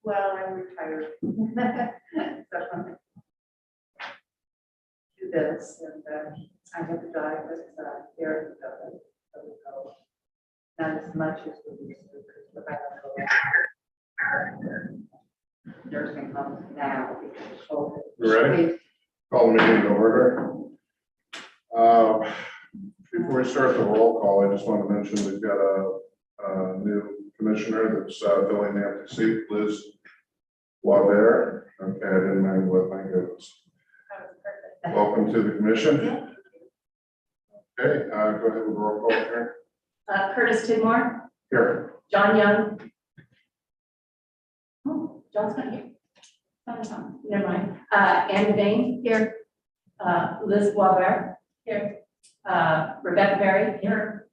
Well, I'm retired. So, do this, and I have to die with Derek. So, not as much as we used to, because I don't go nursing homes now because of COVID. Ready? Call the meeting to order. Before we start the roll call, I just want to mention we've got a new commissioner that's filling the empty seat, Liz Waver. Okay, I didn't mind what my goes. Welcome to the commission. Okay, go ahead with the roll call here. Curtis Tidmore, Here. John Young. Oh, John's not here. Never mind. Anne Devane here. Liz Waver here. Rebecca Berry here.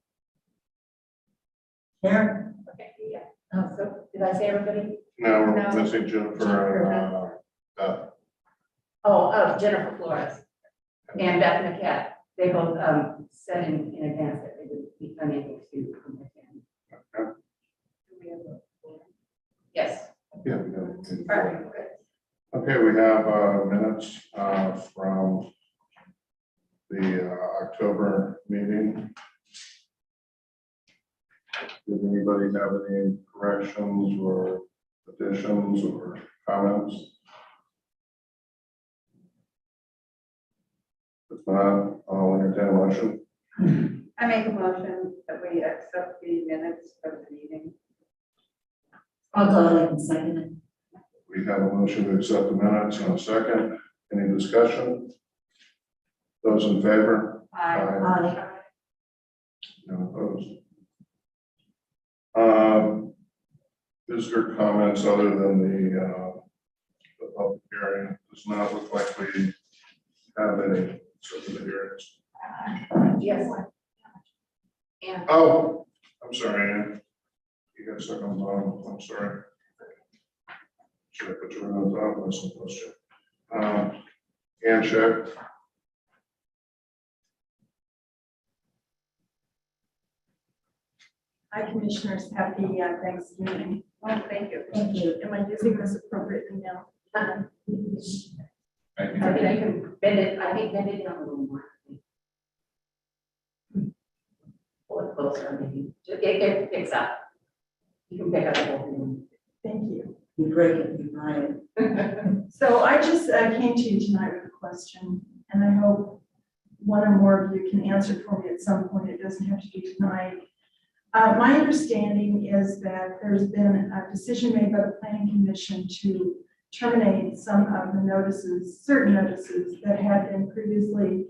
Here. Okay, yeah. So did I say everybody? Now we're No. missing Jennifer. Jennifer Flores and Beth McCat. They both said in advance that they would be unable to come again. Yes. Yeah, we got Perfect. Okay, we have minutes from the October meeting. Does anybody have any corrections or additions or comments? If not, I'll entertain a motion. I make a motion that we accept the minutes of the meeting. I'll go ahead and second it. We have a motion to accept the minutes in a second. Any discussion? Those in favor? Aye. No opposed. Visitor comments other than the public hearing does not look like we have any certain hearings. Yes. And Oh, I'm sorry, Ann. You got stuck on the bottom. I'm sorry. Should I put you on the top? That's the question. Ann check. Hi, Commissioners. Happy Thanksgiving. Oh, thank you. thank you. Am I using this appropriately now? I think I can bend it, bend it down a little more. Pull it closer, maybe. It picks up. You can pick up the whole thing. Thank you. You break it, you buy it. So I just came to you tonight with a question, and I hope one or more of you can answer it for me at some point. It doesn't have to be tonight. My understanding is that there's been a decision made by the Planning Commission to terminate some of the notices, certain notices that had been previously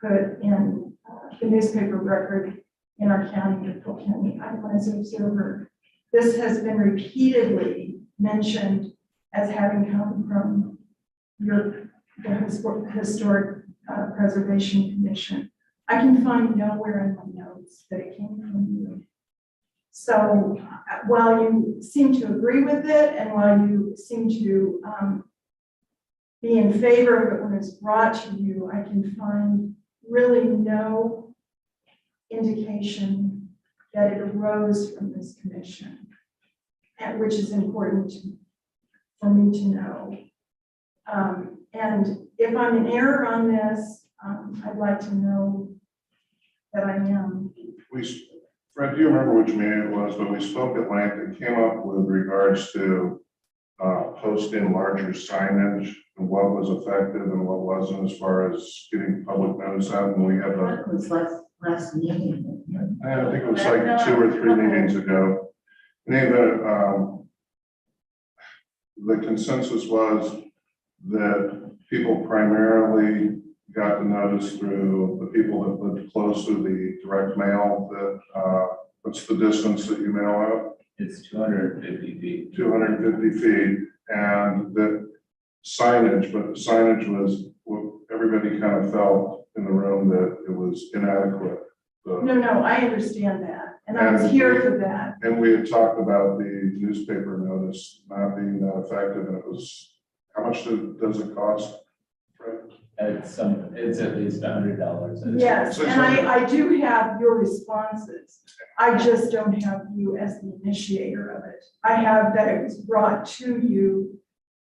put in the newspaper record in our county, the Polk County Advertiser Observer. This has been repeatedly mentioned as having come from the Historic Preservation Commission. I can find nowhere in my notes that it came from you. So while you seem to agree with it, and while you seem to be in favor of it when it's brought to you, I can find really no indication that it arose from this commission, and which is important for me to know. And if I'm in error on this, I'd like to know that I am. Fred, do you remember which meeting it was? But we spoke at length and came up with regards to posting larger signage and what was effective and what wasn't as far as getting public notice out. And we had That was last meeting. I think it was like 2 or 3 meetings ago. The consensus was that people primarily got the notice through the people that lived close to the direct mail. That what's the distance that you mail out? It's 250 feet. 250 feet, and that signage, but the signage was what everybody kind of felt in the room that it was inadequate. No, I understand that, and I was here for that. And we had talked about the newspaper notice not being that effective, and it was, how much does it cost, Fred? it's at least $100. Yes, and I do have your responses. I just don't have you as the initiator of it. I have that it was brought to you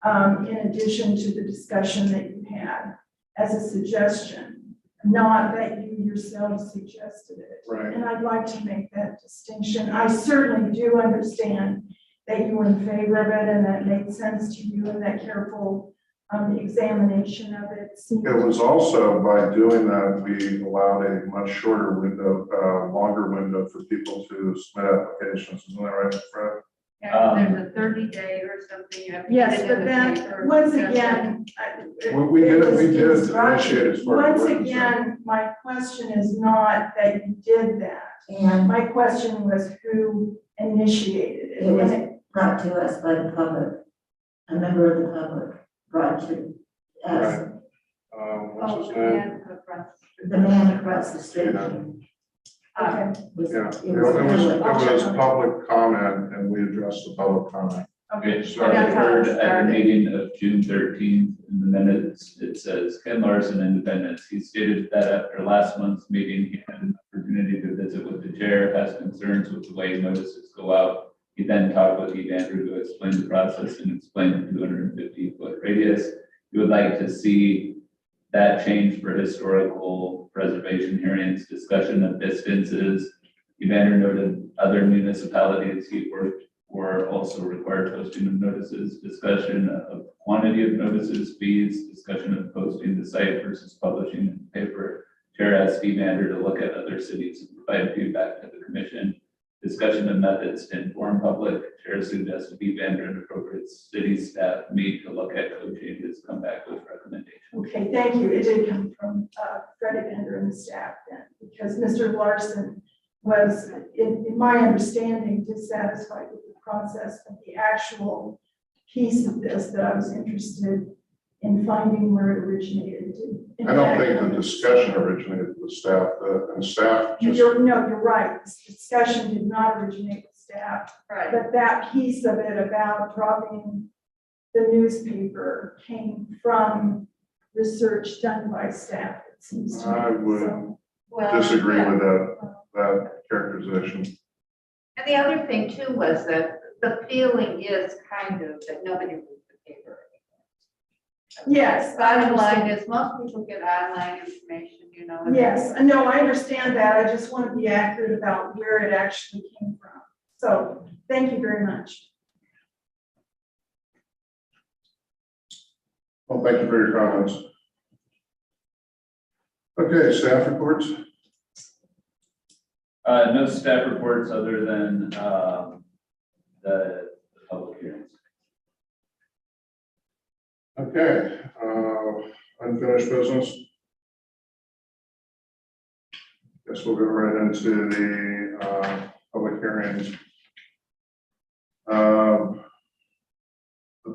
in addition to the discussion that you had as a suggestion, not that you yourselves suggested it. Right. And I'd like to make that distinction. I certainly do understand that you were in favor of it and that made sense to you and that careful examination of it. It was also, by doing that, we allowed a much shorter window, longer window for people to submit applications. Isn't that right, Fred? There's a 30-day or something. You have to Yes, get it but in the then, paper. once again. We did it was initiate instructed. as far as Once we're again, my question is not that you did that. And My question was who initiated it. It was- And brought to us by the public, a member of the public brought to us, What's his Oh, name? and across the the man across the street. Yeah. Okay, Was, Yeah, it it was was public comment and we addressed the public comment. okay. It's Sorry. That's how it referred at the started. meeting of June 13th in the minutes. It says Ken Larson, Independence. He stated that after last month's meeting, he had an opportunity to visit with the chair, has concerns with the way notices go out. He then talked with Andrew to explain the process and explain the 250-foot radius. He would like to see that change for historical preservation hearings, discussion of distances. Evander noted other municipalities he worked for also required posting of notices, discussion of quantity of notices, fees, discussion of posting the site versus publishing in the paper. Chair asked Evander to look at other cities and provide feedback to the commission. Discussion of methods to inform public. Chair suggested Evander and appropriate city staff meet to look at code changes, come back with recommendations. Okay, thank you. It did come from Freddie Bender and the staff then, because Mr. Larson was, in my understanding, dissatisfied with the process, but the actual piece of this that I was interested in finding where it originated. I don't think the discussion originated with staff, and staff just, You're right. This discussion did not originate with staff, Right. but that piece of it about dropping the newspaper came from research done by staff, it seems to me. I would So, Well, disagree yeah. with that characterization. And the other thing too was that the feeling is kind of that nobody reads the paper. Yes, I Bottom line understand. is most people get online information, you know. and Yes, no, I understand that. I just want to be accurate about where it actually came from. So, thank you very much. Well, thank you for your comments. Okay, staff reports. No staff reports other than the public hearings. Okay, unfinished business. Guess we'll go right into the public hearings. The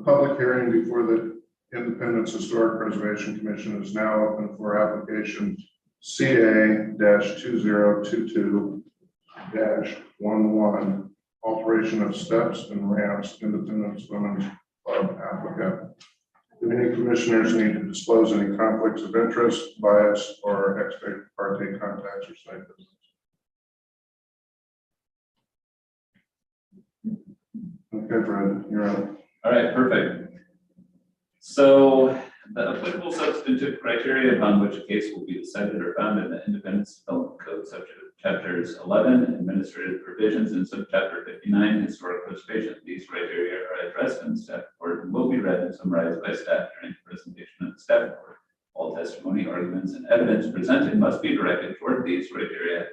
public hearing before the Independence Historic Preservation Commission is now open for application CA-2022-11, alteration of steps and ramps, Independence Women's Club applicant. Do any commissioners need to disclose any conflicts of interest, bias, or ex parte contacts or site visits? Okay, Fred, you're on. All right, perfect. So the applicable substantive criteria upon which a case will be decided are found in the Independence Development Code, chapters 11, administrative provisions, and subchapter 59, historic preservation. These criteria are addressed in the staff report and will be read and summarized by staff during the presentation of the staff report. All testimony, arguments, and evidence presented must be directed toward these criteria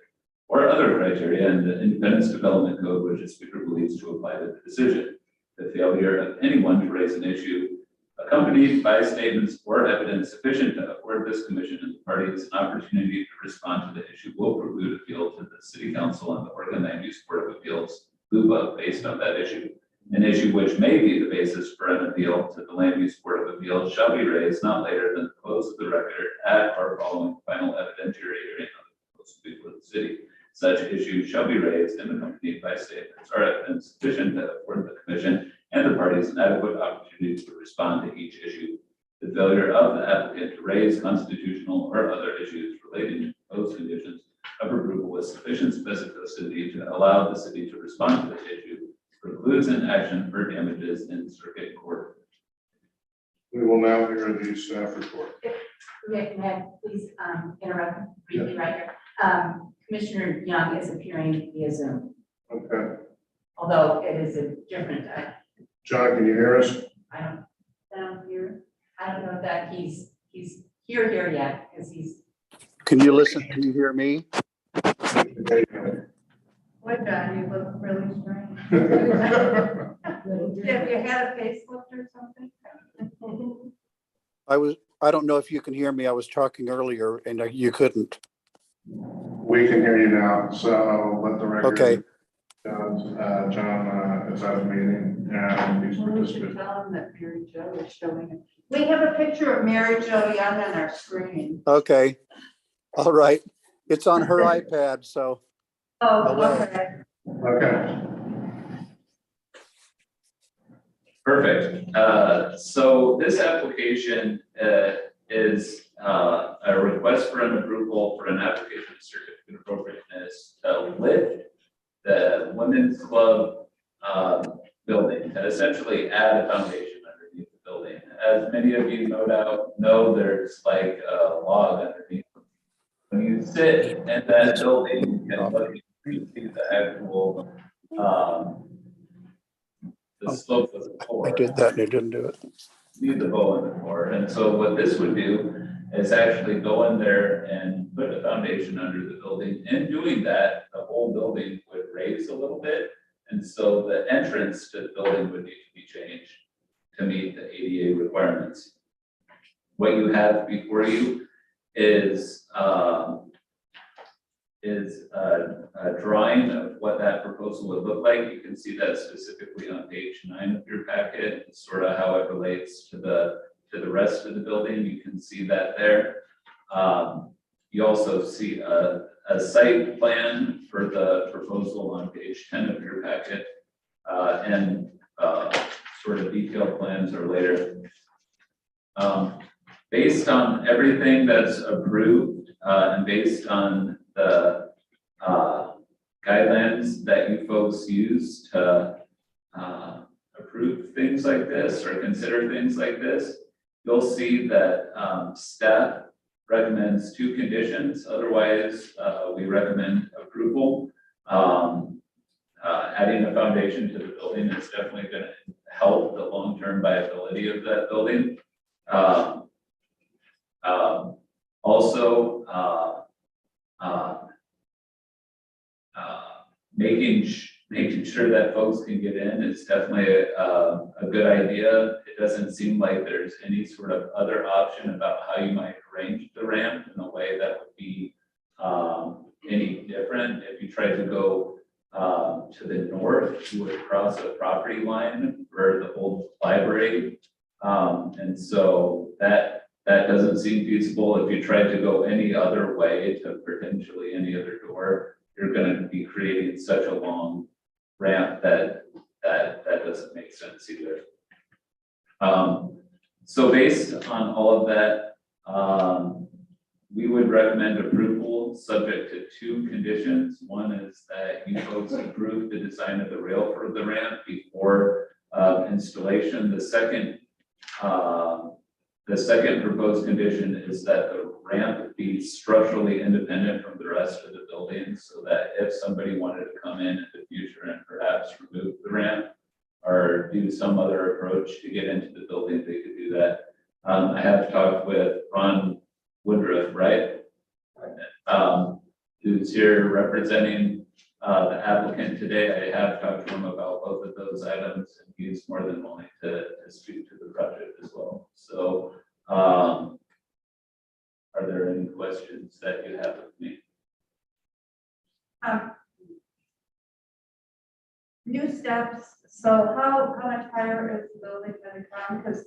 or other criteria in the Independence Development Code which the speaker believes to apply to the decision. The failure of anyone to raise an issue accompanied by statements or evidence sufficient to afford this commission and the parties an opportunity to respond to the issue will preclude appeal to the City Council and the Oregon Land Use Board of Appeals, LUBA, based on that issue. An issue which may be the basis for an appeal to the Land Use Board of Appeals shall be raised not later than the close of the record at or following final evidentiary hearing on the proposal before the city. Such issues shall be raised and accompanied by statements or evidence sufficient to afford the commission and the parties an adequate opportunity to respond to each issue. The failure of the applicant to raise constitutional or other issues relating to proposed conditions of approval with sufficient specificity to allow the city to respond to the issue precludes an action for damages in circuit court. We will now hear the staff report. May I please interrupt briefly right here? Commissioner Young is appearing via Zoom, Okay. although it is a different, John, can you hear us? I don't, down here, I don't know that he's here yet, because he's, Can you listen? Can you hear me? Boy, John, you look really strange. Have you had a facelift or something? I don't know if you can hear me. I was talking earlier and you couldn't. We can hear you now, so let the record. Okay. John is at the meeting and he's We should participating. tell them that Mary Jo is showing it. We have a picture of Mary Jo Young on our screen. Okay. All right. It's on her iPad, so Oh, well. okay. Okay. Perfect. So this application is a request for an approval for an application of certificate of appropriateness to lift the women's club building, to essentially add a foundation underneath the building. As many of you no doubt know, there's like a log underneath. When you sit in that building, you can look, you see the actual the slope of the floor. I did that and it didn't do it. Leave the bow in the floor. And so what this would do is actually go in there and put a foundation under the building. In doing that, the whole building would raise a little bit. And so the entrance to the building would need to be changed to meet the ADA requirements. What you have before you is a drawing of what that proposal would look like. You can see that specifically on page 9 of your packet, sort of how it relates to the rest of the building. You can see that there. You also see a site plan for the proposal on page 10 of your packet, and sort of detailed plans are later. Based on everything that's approved, and based on the guidelines that you folks use to approve things like this or consider things like this, you'll see that staff recommends 2 conditions. Otherwise, we recommend approval. Adding a foundation to the building is definitely going to help the long-term viability of that building. Also, making sure that folks can get in is definitely a good idea. It doesn't seem like there's any sort of other option about how you might arrange the ramp in a way that would be any different. If you tried to go to the north, you would cross a property line for the old library. And so that doesn't seem feasible. If you tried to go any other way to potentially any other door, you're going to be creating such a long ramp that doesn't make sense either. So based on all of that, we would recommend approval subject to 2 conditions. One is that you folks approve the design of the rail for the ramp before installation. The second proposed condition is that the ramp be structurally independent from the rest of the building, so that if somebody wanted to come in the future and perhaps remove the ramp or do some other approach to get into the building, they could do that. I have talked with Ron Woodruff, right? Who's here representing the applicant today. I have talked to him about both of those items, and he's more than willing to speak to the project as well. So, are there any questions that you have of me? New steps, so how much higher is the building going to come? Because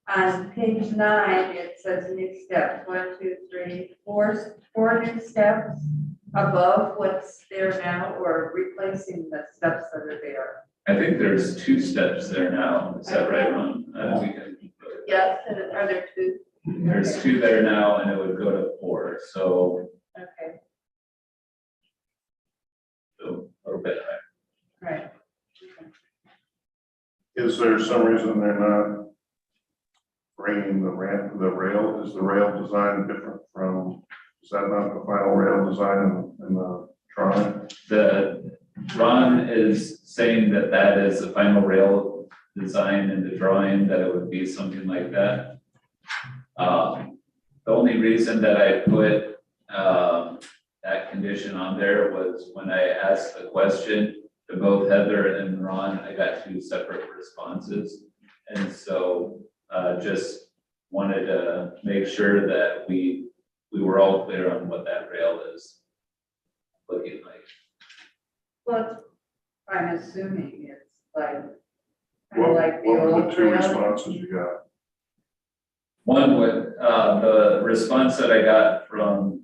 on page 9, it says new steps, 1, 2, 3, 4 new steps above what's there now, or replacing the steps that are there. I think there's 2 steps there now. Is that right, Ron? We can yes, and are there two? There's 2 there now, and it would go to 4, so Okay, a little bit higher. right. Is there some reason they're not bringing the ramp, the rail? Is the rail design different from, is that not the final rail design in the drawing? Ron is saying that that is the final rail design in the drawing, that it would be something like that. The only reason that I put that condition on there was when I asked the question to both Heather and Ron, I got 2 separate responses. And so just wanted to make sure that we were all clear on what that rail is looking like. Well, I'm assuming it's like, kind of What like the were the old 2 rail. responses you got? One would, the response that I got from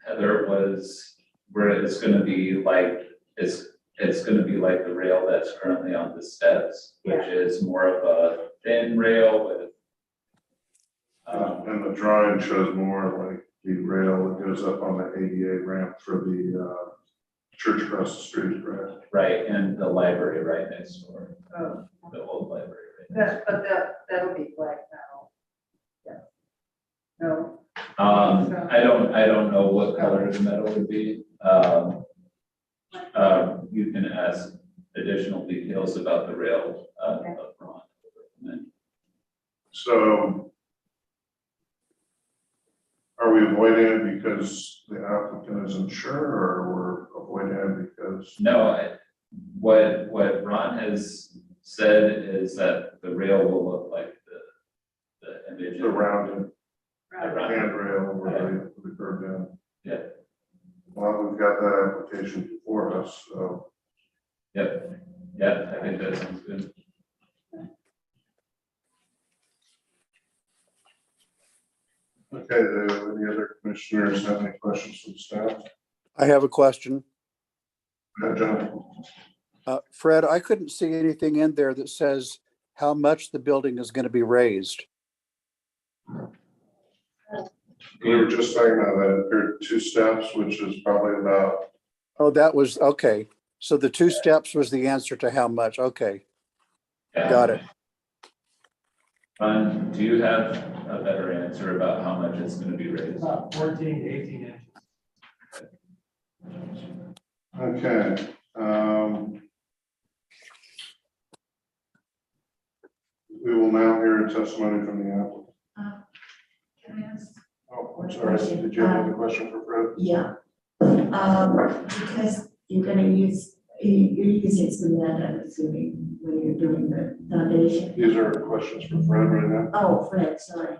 Heather was where it's gonna be like, it's gonna be like the rail that's currently on the steps, which is more of a thin rail with. And the drawing shows more like the rail that goes up on the ADA ramp for the church across the street, right? Right, and the library right next door, Oh, the old library. Right next but that'll be black now. Yeah. No, door. I don't know what color the metal would be. You can ask additional details about the rail of Ron. So are we avoiding it because the applicant isn't sure, or we're avoiding it because? No, what Ron has said is that the rail will look like the image. The rounded Right. handrail where the curved in? Yeah. Well, we've got that application before us, so. Yep, yeah, I think that sounds good. Okay, do any other commissioners have any questions from staff? I have a question. John? Fred, I couldn't see anything in there that says how much the building is going to be raised. We were just talking about that. It appeared 2 steps, which is probably about, Oh, that was, okay. So the 2 steps was the answer to how much. Okay, got it. Ron, do you have a better answer about how much it's gonna be raised? About 14 to 18 inches. okay. We will now hear a testimony from the applicant. Can I ask? Oh, I'm sorry. Did you have a question for Fred? Yeah. Because you're using cement, I'm assuming, when you're doing the foundation. These are questions for Fred right now. Oh, Fred, sorry.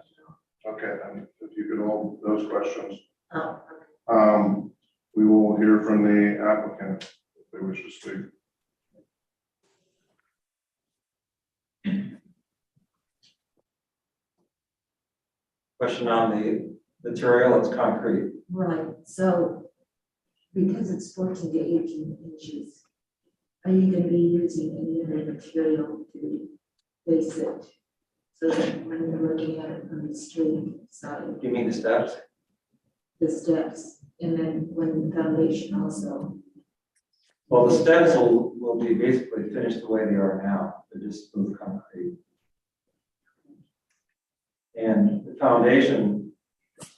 Okay, then if you could hold those questions. Oh, We will hear from the applicant if they wish to speak. Question on the material, it's concrete. right, so because it's 14 to 18 inches, are you gonna be using any other material to base it? So that when you're looking at it from the street side, You mean the steps? the steps, and then when the foundation also, Well, the steps will be basically finished the way they are now. They're just smooth concrete. And the foundation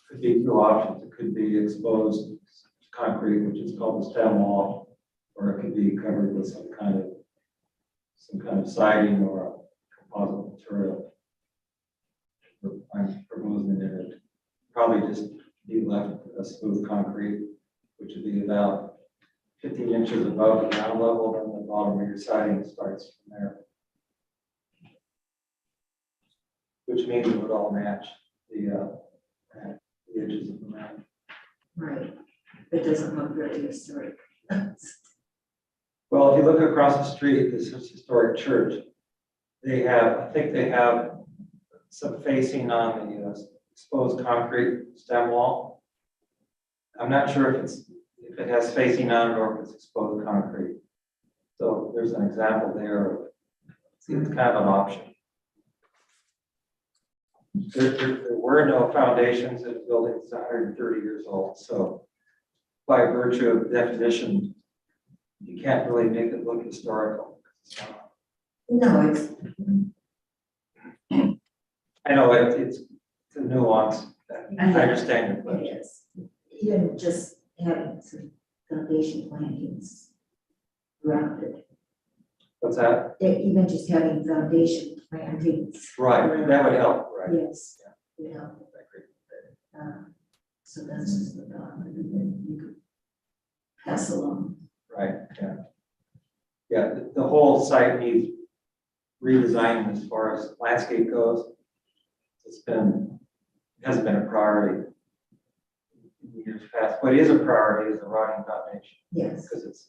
could be 2 options. It could be exposed concrete, which is called the stem wall, or it could be covered with some kind of siding or a composite material. I'm proposing that it probably just be left a smooth concrete, which would be about 15 inches above the ground level, and the bottom of your siding starts from there. Which means it would all match the edges of the mat. right, it doesn't look very historic. Well, if you look across the street, this is historic church. I think they have some facing on the exposed concrete stem wall. I'm not sure if it has facing on it or if it's exposed concrete. So there's an example there. It's kind of an option. There were no foundations in the building, it's 130 years old, so by virtue of definition, you can't really make it look historical. No, it's, I know it's a nuance, I understand your question. yes, even just having some foundation plantings around it. What's that? Even just having foundation plantings. Right, that would help, right? Yes, you know, so that's just the thought that you could pass along. Right, yeah. Yeah, the whole site needs redesign as far as landscape goes. It hasn't been a priority in years past, but it is a priority is the rotting foundation, Yes. because it's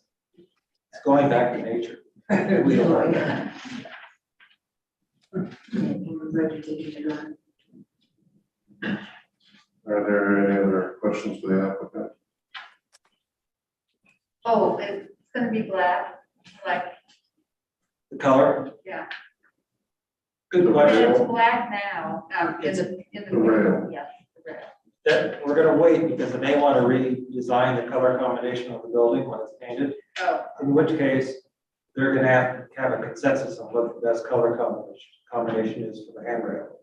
going back to nature. We don't like that. And we're vegetating around. Are there any other questions for the applicant? Oh, it's gonna be black, like, The color? yeah. Good But question. it's black now, in the. The rail. Yeah, the rail. That, we're gonna wait because they may want to redesign the color combination of the building when it's painted, Oh, in which case they're gonna have to have a consensus on what the best color combination is for the handrail.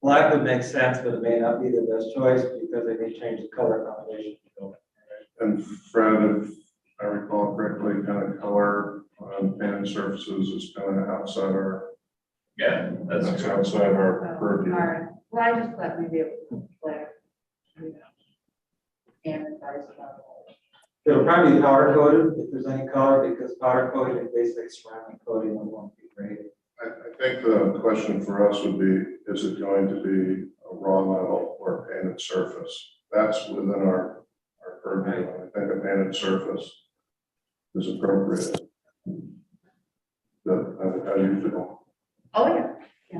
Black would make sense, but it may not be the best choice because they may change the color combination of the building. And Fred, if I recall correctly, kind of color on painted surfaces is kind of outside our, Yeah, that's that's true. outside our all purview. right. Well, I just thought maybe it was black. You know, and advice about it. It'll probably be powder coated if there's any color, because powder coating is basically ceramic coating and won't be great. I think the question for us would be, is it going to be a raw metal or a painted surface? That's within our purview. I think a painted surface is appropriate. How do you feel? Oh, yeah.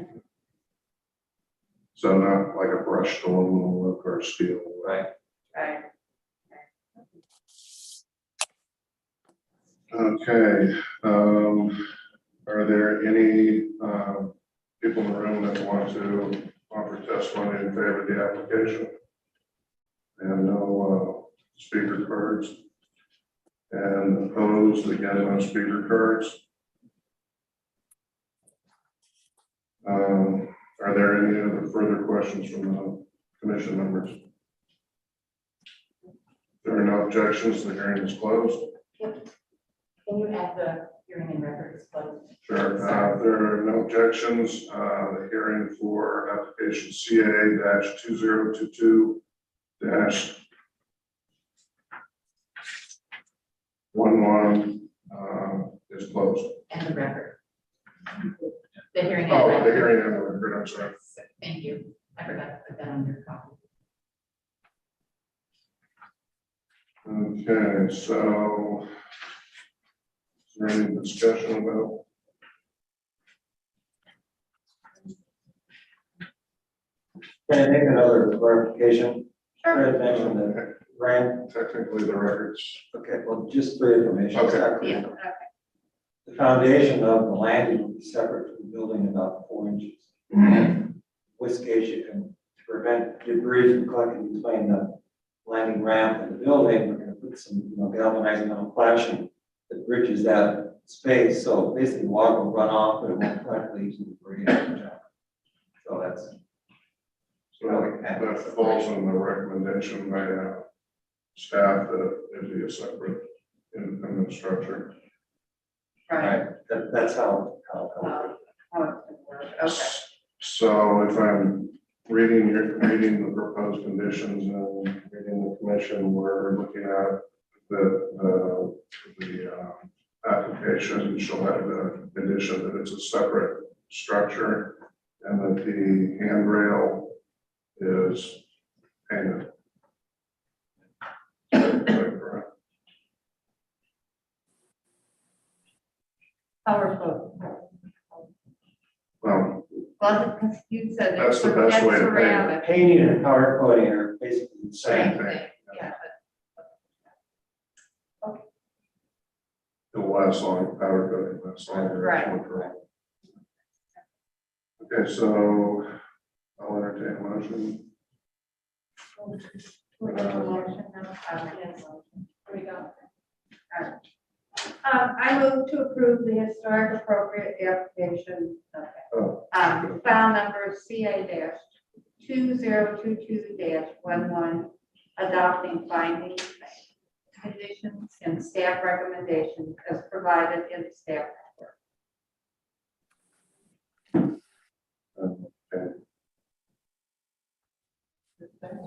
So not like a brushed aluminum look or steel. Right. Right. Okay, are there any, people in the room that want to offer testimony in favor of the application? And no, speaker cards? And opposed, again, no speaker cards? Are there any other further questions from the commission members? If there are no objections, the hearing is closed. Can you add the hearing and records closed? Sure, if there are no objections, the hearing for application CA 2022 11 is closed. And the record. The hearing and Oh, record. the hearing and the record, I'm sorry. Thank you. I forgot to put that on your copy. Okay, so is there any discussion about? Can I make another clarification? Sure. Fred mentioned that Rand, Technically, the records. okay, well, just for information. Okay. Yeah, okay. The foundation of the landing will be separate from the building about 4 inches. Which case you can prevent debris from collecting between the landing ramp and the building. We're gonna put some, galvanized metal flashing that bridges that space. So basically water will run off, but it won't collect leaves and debris. So that's, So that falls on the recommendation by staff that it be a separate independent structure. Right. that's how. How it's gonna work. Okay. So if I'm reading the proposed conditions and reading the commission, we're looking at the application shall have the condition that it's a separate structure and that the handrail is painted. Is that correct? Power flow. Well, Well, because you said. That's the best way to paint it. ceramic. Painting and powder coating are basically the same same. thing. Yeah, It'll last long, powder coating lasts longer. Right. Okay, so I'll entertain a motion. We have a motion now. Yes. Here we go. I move to approve the historic appropriate application. Oh. File number CA 2022 adopting findings, conditions, and staff recommendations as provided in the staff report. Okay.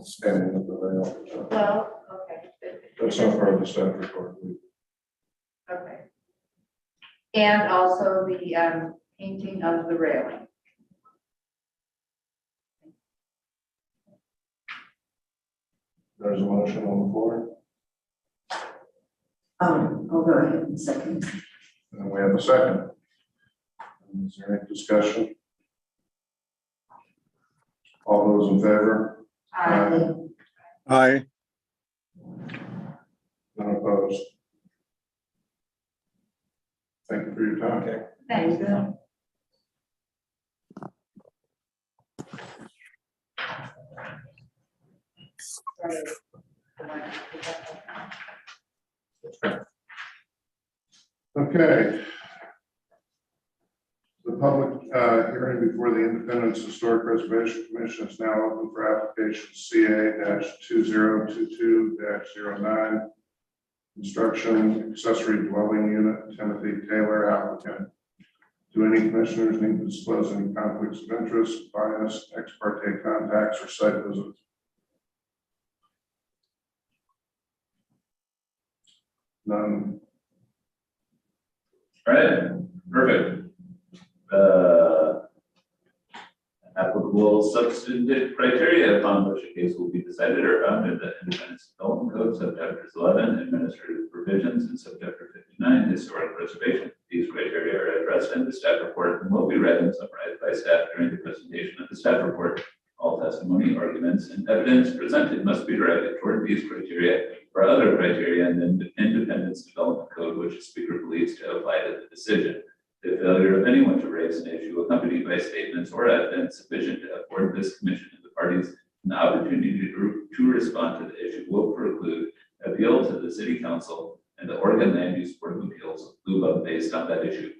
Standing at the rail. Well, okay. That's not part of the staff report. Okay. And also the painting of the railing. There's a motion on the floor, I'll go ahead and second. and we have a second. Is there any discussion? All those in favor? Aye. None opposed? Thank you for your time. Okay. Thanks. Okay. The public hearing before the Independence Historic Preservation Commission is now open for application CA-2022-09. Construction accessory dwelling unit, Timothy Taylor applicant. Do any commissioners need to disclose any conflicts of interest, bias, ex parte contacts, or site visits? None. All right, perfect. The applicable substantive criteria upon which a case will be decided are found in the Independence Development Code, subchapters 11, administrative provisions, and subchapter 59, historic preservation. These criteria are addressed in the staff report and will be read and summarized by staff during the presentation of the staff report. All testimony, arguments, and evidence presented must be directed toward these criteria or other criteria in the Independence Development Code which the speaker believes to apply to the decision. The failure of anyone to raise an issue accompanied by statements or evidence sufficient to afford this commission and the parties an opportunity to respond to the issue will preclude appeal to the city council and the Oregon Land Use Board of Appeals based on that issue.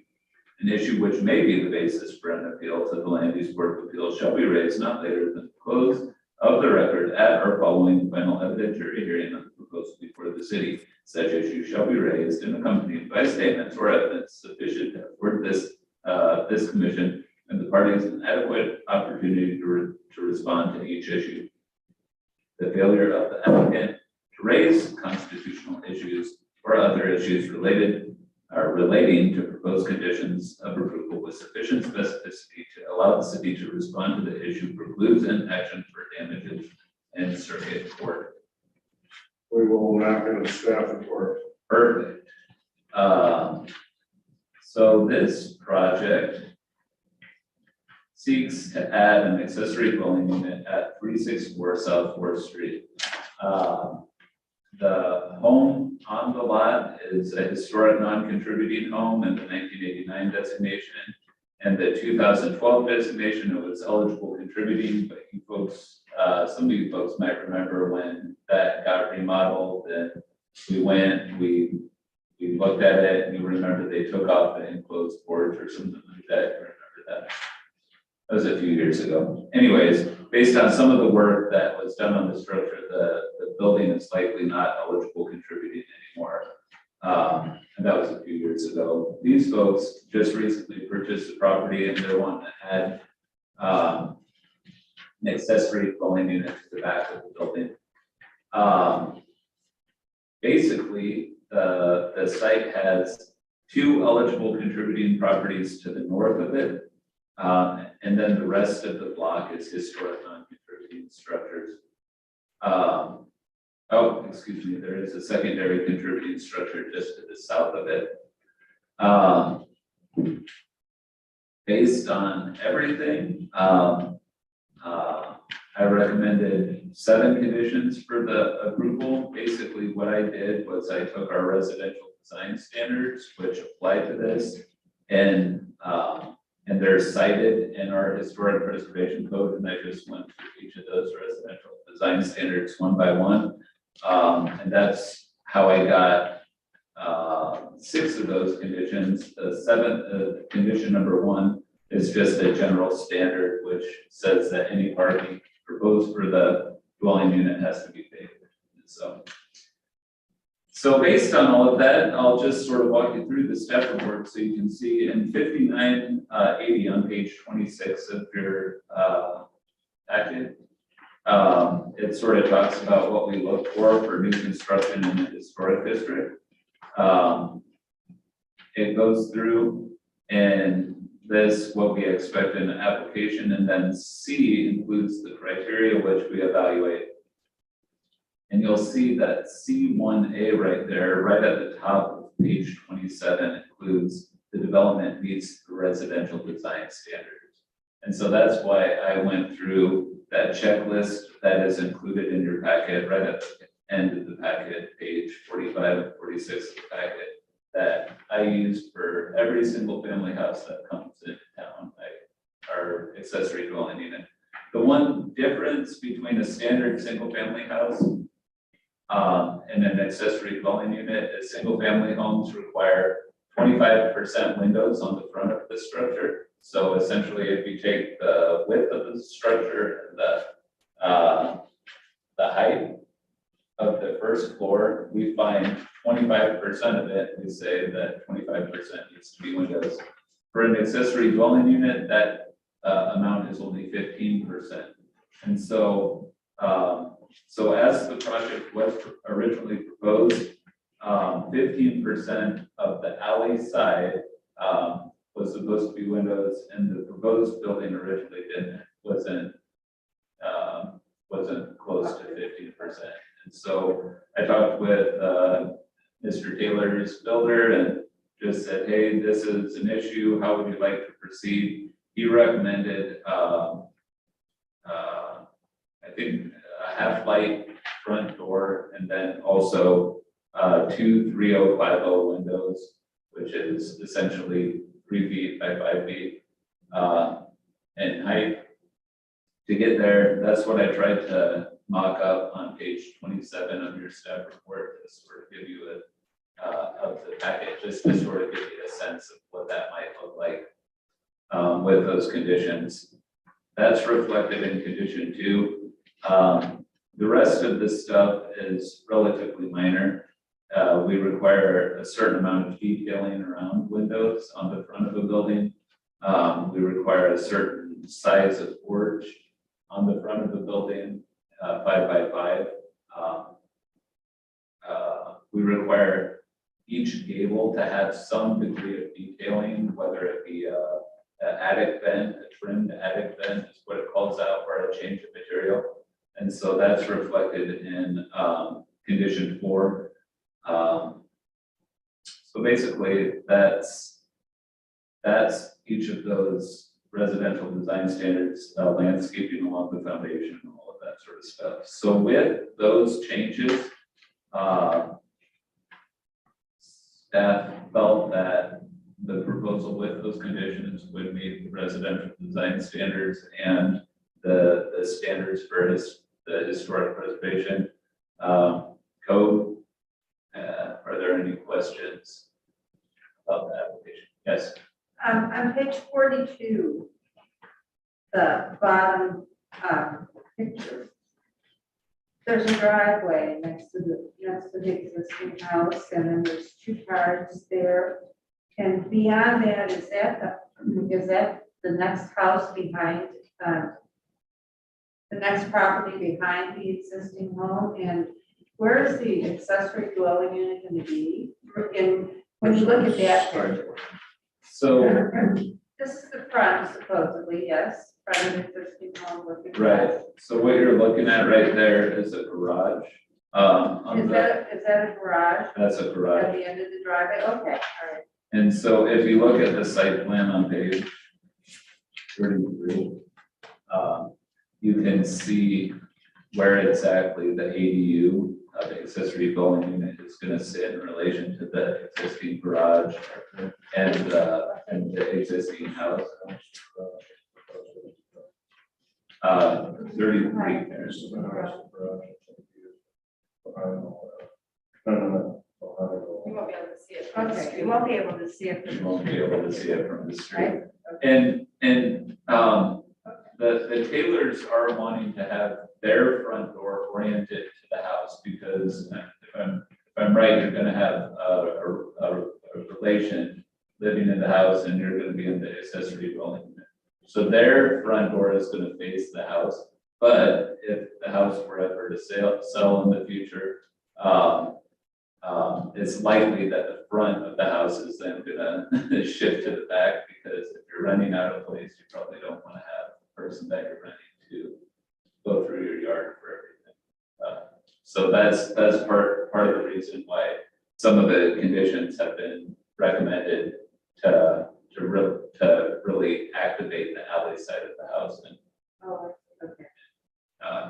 An issue which may be the basis for an appeal to the Land Use Board of Appeals shall be raised not later than the close of the record at or following the final evidentiary hearing of the proposal before the city. Such issue shall be raised and accompanied by statements or evidence sufficient to afford this commission and the parties an adequate opportunity to respond to each issue. The failure of the applicant to raise constitutional issues or other issues relating to proposed conditions of approval with sufficient specificity to allow the city to respond to the issue precludes an action for damages in circuit court. We will now get a staff report. Perfect. So this project seeks to add an accessory dwelling unit at 364 South 4th Street. The home on the lot is a historic non-contributing home in the 1989 designation and the 2012 designation. It was eligible contributing, but you folks, some of you folks might remember when that got remodeled and we looked at it and you remember they took off the enclosed porch or something like that. You remember that? That was a few years ago. Anyways, based on some of the work that was done on the structure, the building is likely not eligible contributing anymore. And that was a few years ago. These folks just recently purchased the property and they're wanting to add an accessory dwelling unit to the back of the building. Basically, the site has 2 eligible contributing properties to the north of it. And then the rest of the block is historic non-contributing structures. Excuse me, there is a secondary contributing structure just to the south of it. Based on everything, I recommended 7 conditions for the approval. Basically, what I did was I took our residential design standards, which apply to this, and And they're cited in our historic preservation code, and I just went through each of those residential design standards one by one. And that's how I got 6 of those conditions. The 7th, condition number 1 is just a general standard, which says that any parking proposed for the dwelling unit has to be paved. So based on all of that, I'll just sort of walk you through the step report so you can see in 5980 on page 26 of your packet. It sort of talks about what we look for new construction in the historic district. It goes through and this, what we expect in the application, and then C includes the criteria which we evaluate. And you'll see that C1A right there, right at the top of page 27, includes the development meets the residential design standards. And so that's why I went through that checklist that is included in your packet, right at the end of the packet, page 45 and 46 of the packet, that I used for every single family house that comes into town, our accessory dwelling unit. The one difference between a standard single family house and an accessory dwelling unit is single family homes require 25% windows on the front of the structure. So essentially, if you take the width of the structure and the height of the first floor, we find 25% of it, we say that 25% needs to be windows. For an accessory dwelling unit, that amount is only 15%. And so, so as the project was originally proposed, 15% of the alley side was supposed to be windows, and the proposed building originally wasn't close to 15%. And so I talked with Mr. Taylor's builder and just said, hey, this is an issue. How would you like to proceed? He recommended, I think, a half-light front door, and then also 2 3050 windows, which is essentially 3 feet by 5 feet in height. To get there, that's what I tried to mock up on page 27 of your staff report to sort of give you of the packet, just to sort of give you a sense of what that might look like with those conditions. That's reflected in condition 2. The rest of this stuff is relatively minor. We require a certain amount of detailing around windows on the front of a building. We require a certain size of porch on the front of the building, 5 by 5. We require each gable to have some degree of detailing, whether it be an attic vent, a trimmed attic vent is what it calls out, or a change of material. And so that's reflected in condition 4. So basically, that's each of those residential design standards, landscaping along the foundation, and all of that sort of stuff. So with those changes, staff felt that the proposal with those conditions would meet the residential design standards and the standards for the historic preservation code. Are there any questions about the application? Yes. On page 42, the bottom picture, there's a driveway next to the existing house, and then there's 2 cars there. And beyond that, is that the next house behind, the next property behind the existing home? And where is the accessory dwelling unit going to be? And when you look at that picture, So, this is the front supposedly, yes, front of the existing home looking. right, so what you're looking at right there is a garage. Is that a garage That's a garage. at the end of the driveway? Okay, all right. And so if you look at the site plan on page 33, you can see where exactly the ADU, the accessory dwelling unit, is going to sit in relation to the existing garage and the existing existing house. 33 there. This is the house, the garage, I think, behind all that. No, behind all You that. won't be able to see it from the Okay, street. you won't be able to see it. You won't be able to see it from the street. Right? And the Taylors are wanting to have their front door oriented to the house because if I'm right, you're gonna have a relation living in the house and you're gonna be in the accessory dwelling unit. So their front door is gonna face the house, but if the house were ever to sell in the future, it's likely that the front of the house is then gonna shift to the back, because if you're renting out a place, you probably don't wanna have the person that you're renting to go through your yard for everything. So that's part of the reason why some of the conditions have been recommended to really activate the alley side of the house Oh, okay.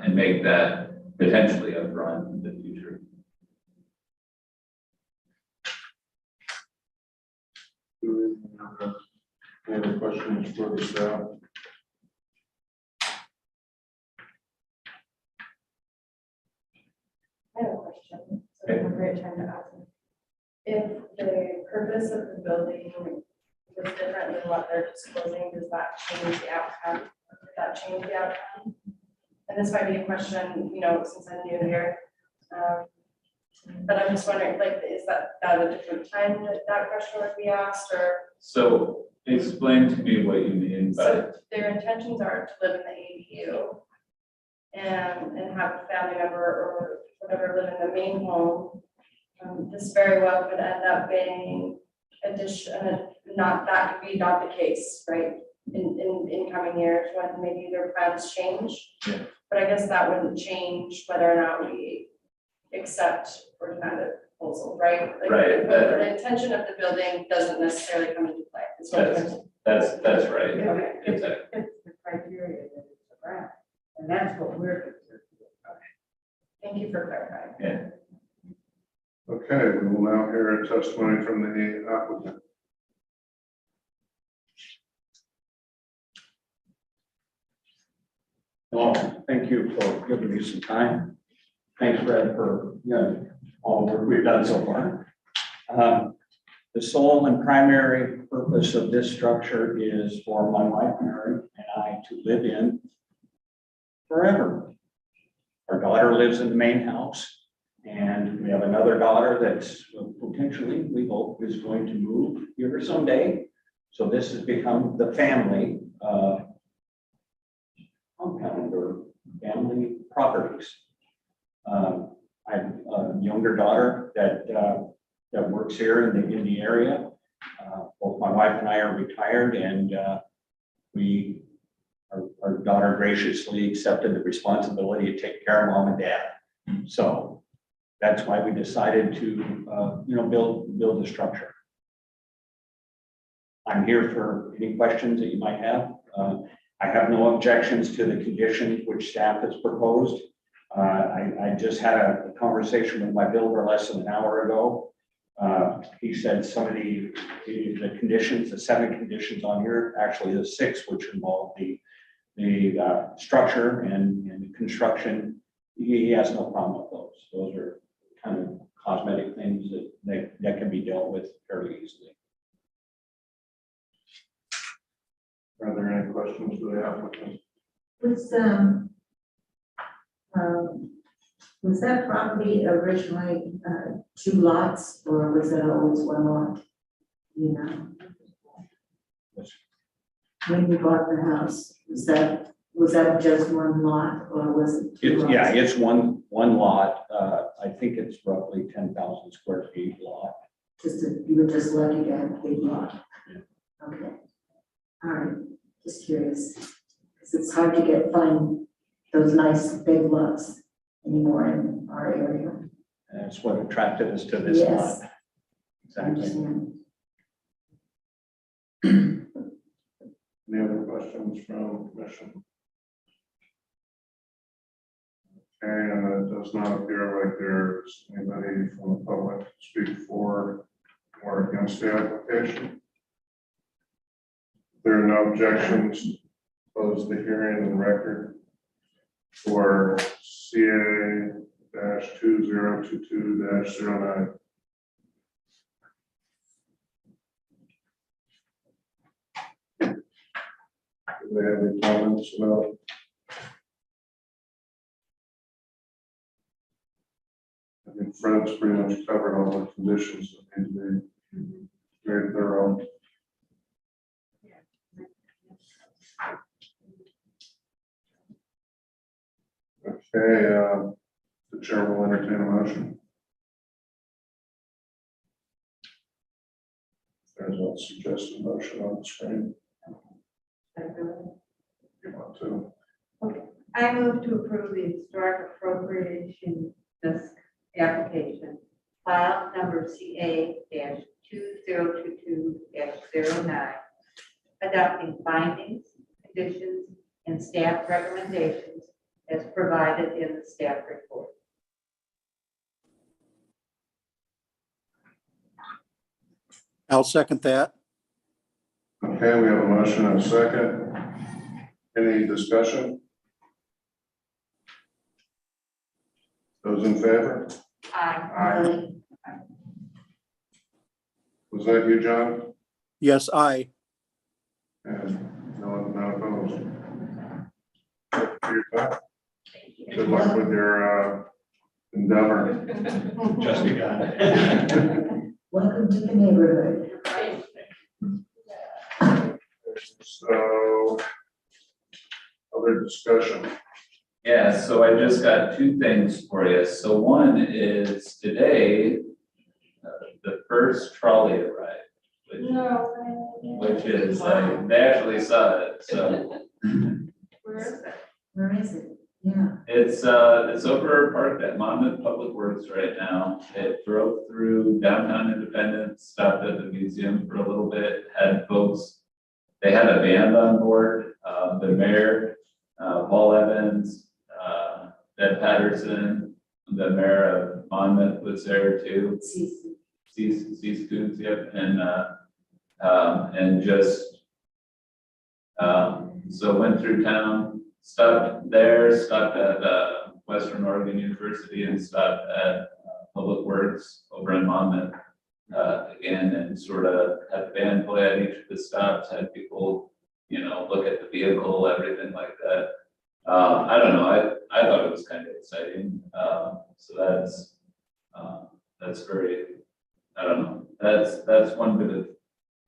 and make that potentially a front in the future. Do we have any other questions for the staff? I have a question, so I have a great time to ask. If the purpose of the building was different than what they're disclosing, does that change the outcome? Did that change the outcome? And this might be a question, since I'm new here. But I'm just wondering, like, is that a different time that question would be asked, or? So explain to me what you mean by, So their intentions are to live in the ADU and have a family member or whatever live in the main home. This very well could end up being not the case, right? In coming years when maybe their plans change. Yeah. But I guess that wouldn't change whether or not we accept or deny the proposal, right? Like, Right, the intention of the building doesn't necessarily come into play. Is what I'm saying. that's right. Okay. It's the criteria that it's around, and that's what we're concerned about. Thank you for clarifying. Okay, we will now hear a testimony from the applicant. Well, thank you for giving me some time. Thanks, Fred, for all the work we've done so far. The sole and primary purpose of this structure is for my wife, Mary, and I to live in forever. Our daughter lives in the main house, and we have another daughter that's potentially, we hope, is going to move here someday. So this has become the family compound or family properties. I have a younger daughter that works here in the area. Both my wife and I are retired, and our daughter graciously accepted the responsibility to take care of mom and dad. So that's why we decided to build the structure. I'm here for any questions that you might have. I have no objections to the conditions which staff has proposed. I just had a conversation with my builder less than an hour ago. He said some of the conditions, the 7 conditions on here, actually the 6 which involve the structure and the construction, he has no problem with those. Those are kind of cosmetic things that can be dealt with fairly easily. Are there any questions for the applicant? Was that property originally 2 lots, or was it always 1 lot? You know? When you bought the house, was that just 1 lot, or was it 2 lots? Yeah, it's one lot. I think it's roughly 10,000 square feet lot. You were just lucky to have a big lot. Okay. All right, just curious, because it's hard to find those nice big lots anymore in our area. And that's what attracted us to this Yes. lot. I Exactly. understand. Any other questions from commission? Okay, and it does not appear like there's anybody from the public to speak for or against the application. there are no objections, close the hearing and record for CA-2022-09. Do they have any comments about? I think Fred's pretty much covered all the conditions that need to be very thorough. Okay, the chair will entertain a motion. There's a suggested motion on the screen. You want to? I move to approve the historic appropriation disc application, file number CA-2022-09, adopting findings, conditions, and staff recommendations as provided in the staff report. I'll second that. Okay, we have a motion and a second. Any discussion? Those in favor? Aye. Was that you, John? Yes, aye. And no one opposed? Good luck with your endeavor. Just begun. Welcome to the neighborhood. So, other discussion. Yeah, so I just got two things for you. So one is today, the first trolley arrived, which is, they actually saw it, so. Where is it? Where is it? Yeah. It's over parked at Monmouth Public Works right now. It drove through downtown Independence, stopped at the museum for a little bit, had folks, they had a band on board, the mayor, Paul Evans, Ed Patterson, the mayor of Monmouth was there too. Cece Coons, yep, and just, so went through town, stopped there, stopped at Western Oregon University and stopped at Public Works over in Monmouth. Again, and sort of had the band play at each of the stops, had people, look at the vehicle, everything like that. I don't know, I thought it was kind of exciting. So that's very, I don't know, that's one bit of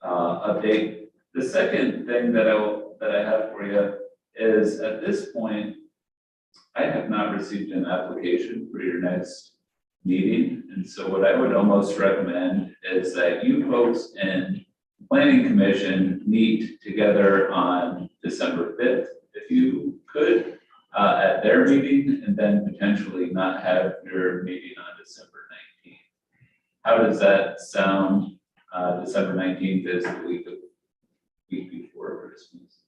update. The second thing that I have for you is at this point, I have not received an application for your next meeting. And so what I would almost recommend is that you folks and Planning Commission meet together on December 5th, if you could, at their meeting, and then potentially not have your meeting on December 19th. How does that sound? December 19th is the week before Christmas.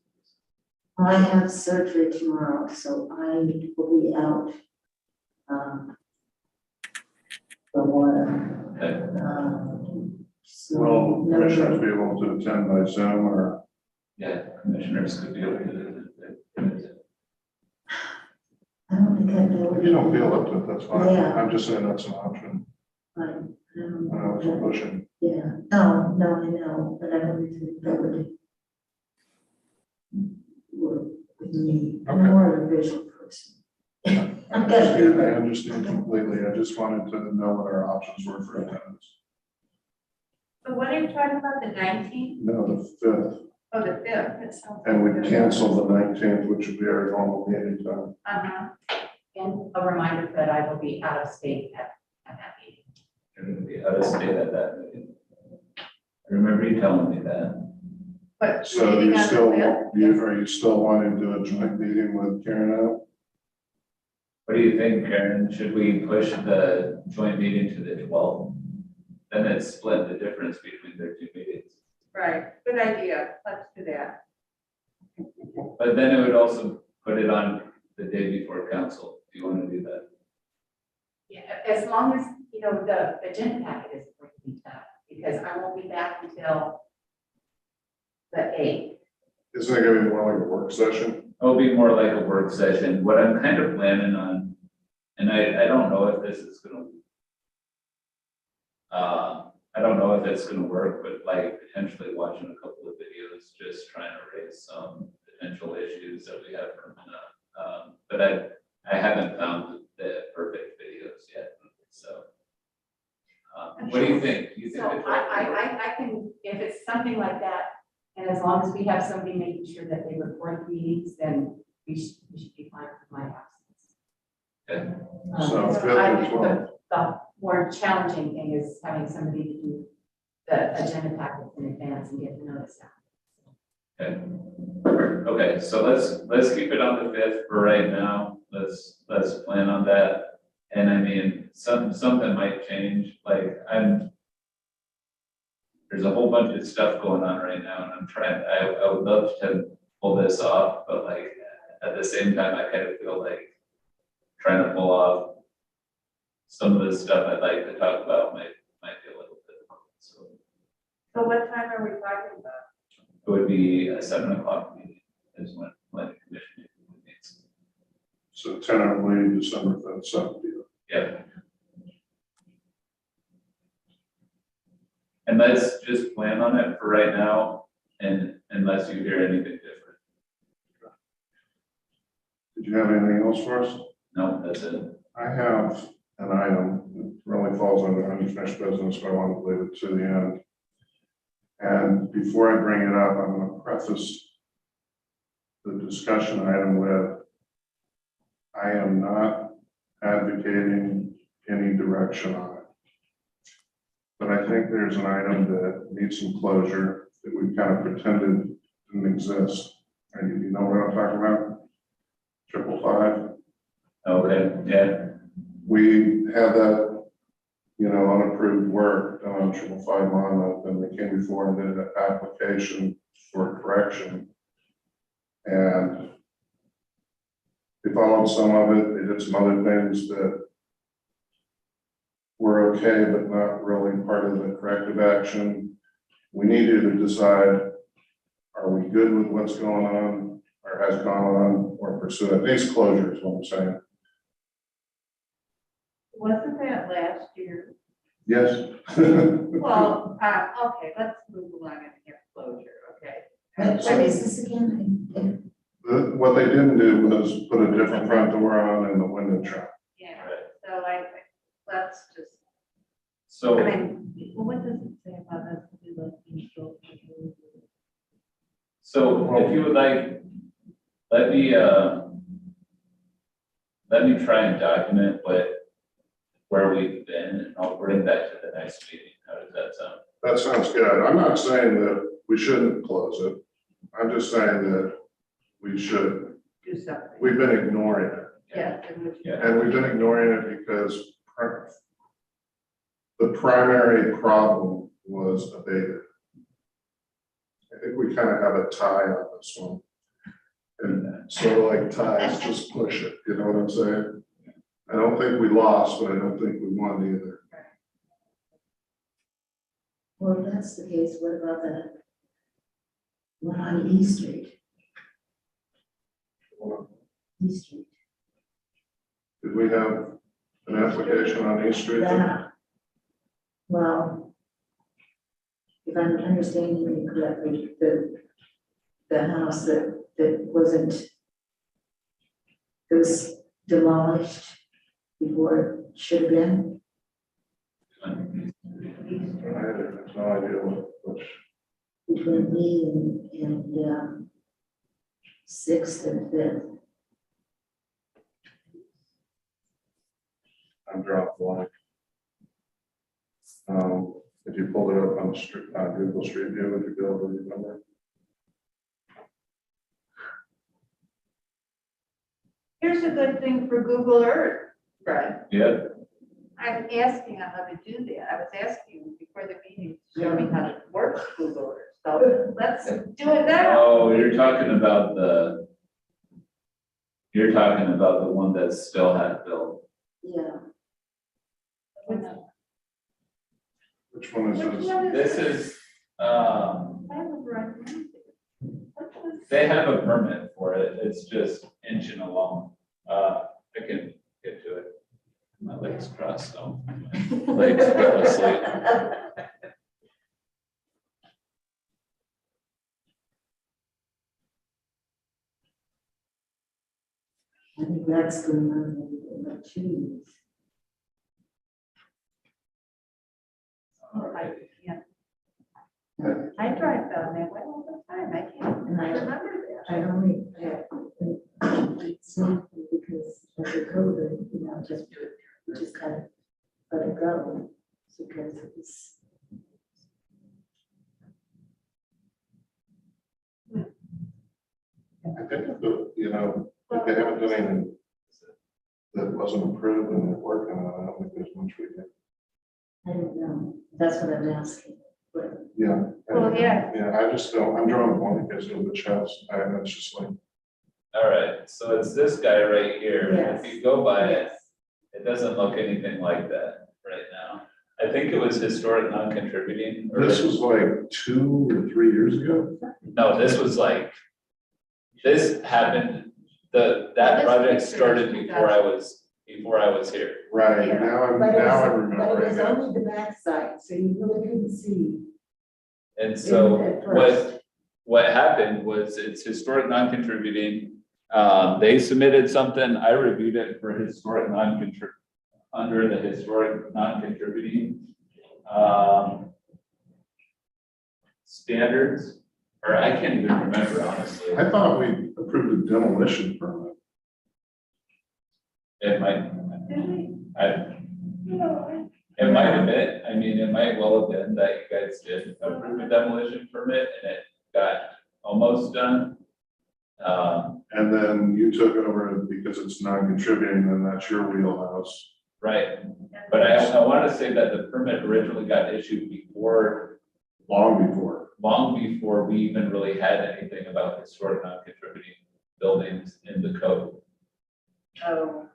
I have surgery tomorrow, so I will be out. For one. Okay. So. Will no, commissioners be able to attend by Zoom or? Yeah, commissioners could be able to. I don't think I'd be able If to. you don't feel up to it, that's fine. Yeah. I'm just saying that's an option. But, I was pushing. yeah, no, I know, but I don't think that would work with me. I'm Okay. more of a visual person. I understand completely. I just wanted to know what our options were for attendance. So what are you talking about, the 19th? No, the 5th, Oh, the 5th. and we cancel the 19th, which would be our normal meeting time. And a reminder that I will be out of state at that meeting. You're gonna be out of state at that meeting. I remember you telling me that. But So meeting you on the still, 5th? are you still wanting to do a joint meeting with Karen out? What do you think, Karen? Should we push the joint meeting to the 12th? Then it's split the difference between their two meetings. Right, good idea, let's do that. But then it would also put it on the day before council. Do you want to do that? Yeah, as long as, the agenda packet is going to be done, because I won't be back until the 8th. Isn't it gonna be more like a work session? It'll be more like a work session. What I'm kind of planning on, and I don't know if this is gonna, I don't know if it's gonna work, but like potentially watching a couple of videos, just trying to raise some potential issues that we have from, but I haven't found the perfect videos yet, so. What do you think? Do you think? So it's I can, if it's something like that, and as long as we have somebody making sure that they record the meetings, then we should be fine with my absence. Okay. So Um, 5th or I- 12th? The more challenging thing is having somebody to do the agenda packets in advance and get the notice out. Okay, so let's keep it on the 5th for right now. Let's plan on that. And I mean, something might change, like there's a whole bunch of stuff going on right now and I'm trying, I would love to pull this off, but like, at the same time, I kind of feel like trying to pull off some of the stuff I'd like to talk about might be a little difficult, so. So what time are we talking about? It would be a 7 o'clock meeting is when the commission meets. So tentatively December 5th, 7th. Yeah. And let's just plan on it for right now, and unless you hear anything different. Did you have anything else for us? No, that's it. I have an item that really falls under unfinished business, but I want to leave it to the end. And before I bring it up, I'm going to preface the discussion item with, I am not advocating any direction on it. But I think there's an item that needs some closure that we kind of pretended didn't exist. And you know what I'm talking about? 555. Okay, yeah, We had that, unapproved work done on 555 Monmouth, and they came before and did an application for correction. And they followed some of it, they did some other things that were okay, but not really part of the corrective action. We needed to decide, are we good with what's going on, or has gone on, or pursue it? These closures, what I'm saying. Wasn't that last year? Yes. Well, okay, let's move along and get closure, okay? What is this again? What they didn't do was put a different front door on and the window shop. Yeah, right. so let's just, So, well, what does it say about us to do those things? so if you would like, let me try and document where we've been, and I'll bring that to the next meeting. How does that sound? That sounds good. I'm not saying that we shouldn't close it. I'm just saying that we should. Do something. We've been ignoring it. Yes, and we should- Yeah. And we've been ignoring it because the primary problem was abated. I think we kind of have a tie on this one. And sort of like ties, just push it, you know what I'm saying? I don't think we lost, but I don't think we won either. Well, if that's the case, what about the one on E Street? E Street. Did we have an application on East Street? That, well, if I'm understanding you correctly, the house that wasn't, it was demolished before it should have been. I have no idea which. Between E and 6th and 5th. I'm drawing a blank. If you pulled it up on Google Street View, would you be able to remember? Here's a good thing for Google Earth, Fred. Yeah, I'm asking how to do that. I was asking you before the meeting to show me how to work Google Earth. So let's do it now. oh, you're talking about the one that's still had built. Yeah. Which one is Which this? one is This this? is, I have a right now. What was They have a permit for it, it's just inching along. I can get to it. My legs crossed, so my legs fell asleep. I think that's going on in about 2 years. I drive down that way all the time. I can't And I remember that. I only, simply because of the COVID, you know, just kind of let it go because it was. I think, you know, if they haven't done anything that wasn't approved and they're working on it, I don't think there's much we can. I don't know, that's what I'm asking, but Yeah. Well, yeah. Yeah, I just don't, I'm drawing a blank as to which house, and it's just like, All right, so it's this guy right here. If you go by it, it doesn't look anything like that right now. I think it was historic non-contributing. or- this was like 2 or 3 years ago. No, this was like, this happened, that This project picture started is before I was here. Right, Yeah. now I but remember. it was yeah. only the backside, so you really couldn't see. And so at first. what happened was it's historic non-contributing. They submitted something, I reviewed it for historic under the historic non-contributing standards, or I can't even remember honestly. I thought we approved a demolition permit. It might, it might have been, I mean, it might well have been that you guys did approve a demolition permit and it got almost done. And then you took over because it's non-contributing, then that's your wheelhouse. Right, but I want to say that the permit originally got issued long before we even really had anything about historic non-contributing buildings in the code. Oh,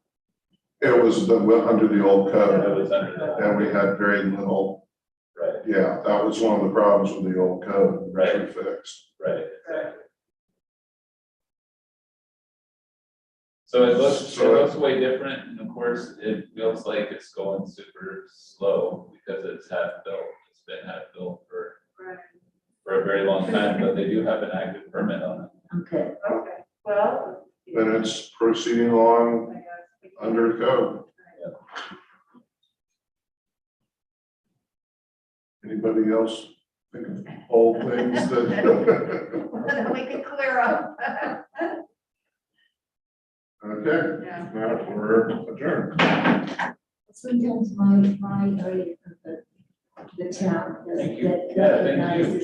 It was under the old It code, was under the, and we had very little, right, yeah, that was one of the problems with the old code, which we Right. fixed. right, exactly. So it looks way different, and of course, it feels like it's going super slow because it's half built, it's been half built right. for a very long time, but they do have an active permit on it. Okay, Okay, well. Then it's proceeding along under code. Anybody else think of old things that? We can clear up. Okay, Yeah. now we're adjourned. sometimes my area of the town Thank you. that Yeah, thank you. recognizes